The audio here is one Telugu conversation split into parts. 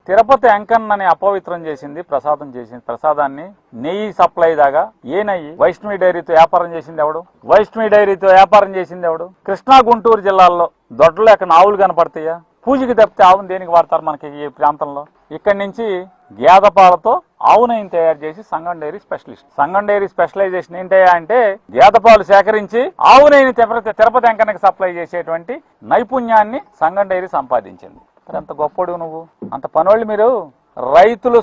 తిరుపతి వెంకన్నని అపవిత్రం చేసింది, ప్రసాదాన్ని నెయ్యి సప్లై దాగా ఏ నెయ్యి? వైష్ణవి డైరీతో వ్యాపారం చేసింది ఎవడు? కృష్ణా గుంటూరు జిల్లాల్లో దొడ్లో ఎక్కడ ఆవులు కనపడతాయా? పూజకి తప్పితే ఆవును దేనికి వాడతారు మనకి ఈ ప్రాంతంలో? ఇక్కడి నుంచి గేద పాలతో ఆవు నెయ్యిని తయారు చేసి సంగం డైరీ స్పెషలిస్ట్. సంగం డైరీ స్పెషలైజేషన్ ఏంటయ్యా అంటే గేద పాలు సేకరించి ఆవు నెయ్యిని తిరుపతి వెంకన్నకి సప్లై చేసేటువంటి నైపుణ్యాన్ని సంగం డైరీ సంపాదించింది. అంత గొప్పడు నువ్వు, అంత పనోళ్ళు మీరు. రైతులు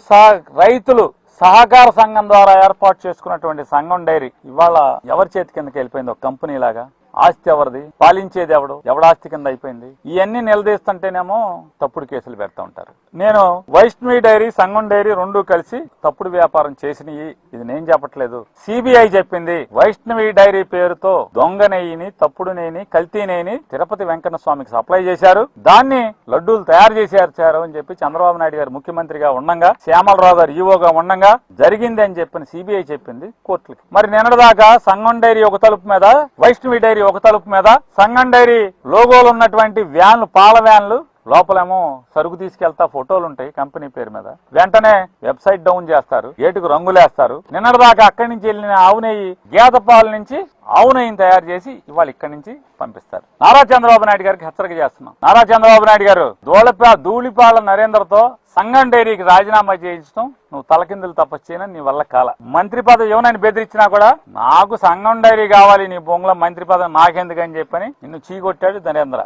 సహకార సంఘం ద్వారా ఏర్పాటు చేసుకున్నటువంటి సంఘం డైరీ ఇవాళ ఎవరి చేతి కిందకి వెళ్ళిపోయింది? ఒక కంపెనీ లాగా. ఆస్తి ఎవరిది? పాలించేది ఎవడాస్తి కింద అయిపోయింది. ఇవన్నీ నిలదీస్తుంటేనేమో తప్పుడు కేసులు పెడతా ఉంటారు. నేను వైష్ణవి డైరీ, సంగం డైరీ రెండు కలిసి తప్పుడు వ్యాపారం చేసినవి, ఇది నేను చెప్పట్లేదు, సిబిఐ చెప్పింది. వైష్ణవి డైరీ పేరుతో దొంగ నెయ్యిని, తప్పుడు నెయ్యిని, కల్తీ నెయ్యిని తిరుపతి వెంకన్న స్వామికి సప్లై చేశారు. దాన్ని లడ్డూలు తయారు చేశారు అని చెప్పి చంద్రబాబు నాయుడు గారు ముఖ్యమంత్రిగా ఉండంగా, శ్యామలరావు గారు ఈవోగా ఉండంగా జరిగింది అని చెప్పి సిబిఐ చెప్పింది కోర్టులకి. మరి నిన్నటిదాకా సంగం డైరీ ఒక తలుపు మీద, వైష్ణవి డైరీ ఒక తలుపు మీద, సంగం డైరీ లోగోలు ఉన్నటువంటి వ్యాన్లు, పాల వ్యాన్లు, లోపలేమో సరుకు తీసుకెళ్తా ఫోటోలు ఉంటాయి కంపెనీ పేరు మీద. వెంటనే వెబ్సైట్ డౌన్ చేస్తారు, గేటుకు రంగులేస్తారు. నిన్నటిదాకా అక్కడి నుంచి వెళ్ళిన ఆవు నెయ్యి, గేదె పాల నుంచి ఆవు నెయ్యిని తయారు చేసి ఇవాళ ఇక్కడి నుంచి పంపిస్తారు. నారా చంద్రబాబు నాయుడు గారికి హెచ్చరిక చేస్తున్నాం. నారా చంద్రబాబు నాయుడు గారు, ధూళిపాల నరేంద్రతో సంగం డైరీకి రాజీనామా చేయించడం నువ్వు తలకిందులు తపస్సు చేయని నీ వల్ల కాల. మంత్రి పదవి ఏమని బెదిరించినా కూడా నాకు సంగం డైరీ కావాలి, నీ బొంగుల మంత్రి పదవి నాకెందుకని చెప్పని నిన్ను చీకొట్టాడు నరేంద్ర.